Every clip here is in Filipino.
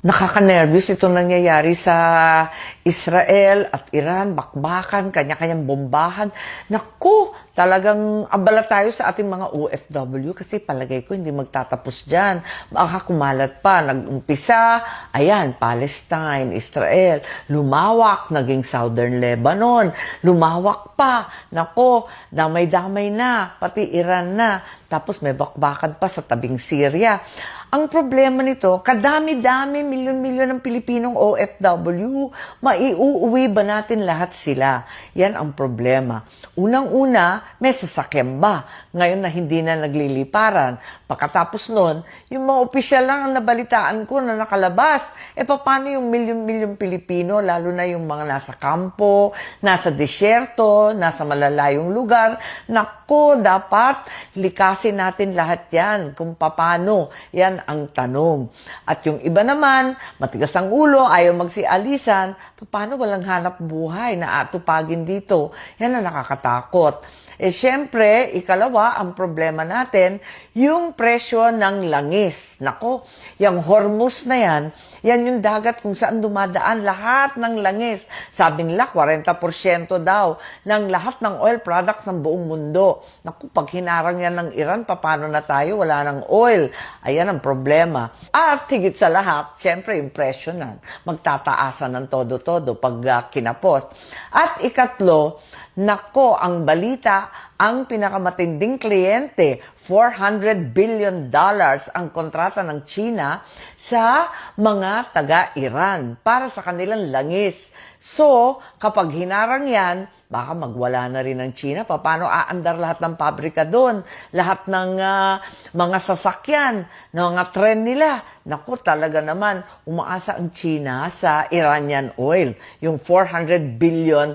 Nakaka-nervous itong nangyayari sa Israel at Iran, bakbakan, kanya-kanyang bombahan. Naku, talagang abala tayo sa ating mga OFW kasi palagay ko hindi magtatapos dyan. Baka kumalat pa, nag-umpisa, ayan, Palestine, Israel, lumawak, naging Southern Lebanon, lumawak pa, naku, damay-damay na, pati Iran na, tapos may bakbakan pa sa tabing Syria. Ang problema nito, kadami-dami, milyon-milyon ng Pilipinong OFW, maiuuwi ba natin lahat sila? Yan ang problema. Unang-una, may sasakyan ba? Ngayon na hindi na nagliliparan. Pagkatapos nun, yung mga opisyal lang ang nabalitaan ko na nakalabas. Paano yung milyon-milyon Pilipino, lalo na yung mga nasa kampo, nasa disyerto, nasa malalayong lugar? Naku, dapat likasin natin lahat yan kung paano. Yan ang tanong. At yung iba naman, matigas ang ulo, ayaw magsialisan, paano walang hanap buhay na atupagin dito? Yan ang nakakatakot. Siyempre, ikalawa, ang problema natin, yung presyo ng langis. Nako, yung Hormuz na yan yung dagat kung saan dumadaan lahat ng langis. Sabi nila, 40% daw ng lahat ng oil products ng buong mundo. Naku, pag hinarang yan ng Iran, paano na tayo? Wala ng oil. Ayan ang problema. At higit sa lahat, siyempre, yung presyo na magtataasan ng todo-todo pag kinapos. At ikatlo, nako, ang balita, ang pinakamatinding kliyente, $400 billion ang kontrata ng China sa mga taga-Iran para sa kanilang langis. So, kapag hinarang yan, baka magwala na rin ng China. Paano aandar lahat ng pabrika doon? Lahat ng mga sasakyan, ng mga tren nila. Naku, talaga naman, umaasa ang China sa Iranian oil. Yung 400 billion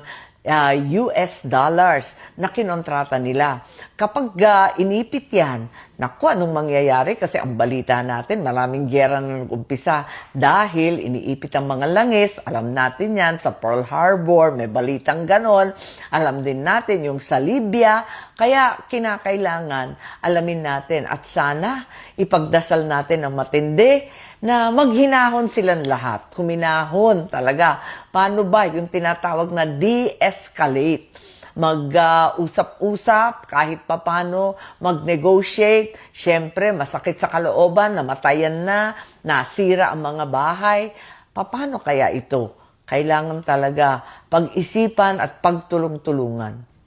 US dollars na kinontrata nila. Kapag inipit yan, naku, anong mangyayari? Kasi ang balita natin, maraming giyera na nag-umpisa dahil iniipit ang mga langis. Alam natin yan, sa Pearl Harbor, may balitang ganon. Alam din natin yung sa Libya. Kaya kinakailangan alamin natin at sana ipagdasal natin ng matindi na maghinahon silang lahat. Kuminahon talaga. Paano ba yung tinatawag na de-escalate? Mag-usap-usap kahit papano, mag-negotiate. Siyempre, masakit sa kalooban, namatayan na, nasira ang mga bahay. Paano kaya ito? Kailangan talaga pag-isipan at pagtulong-tulungan.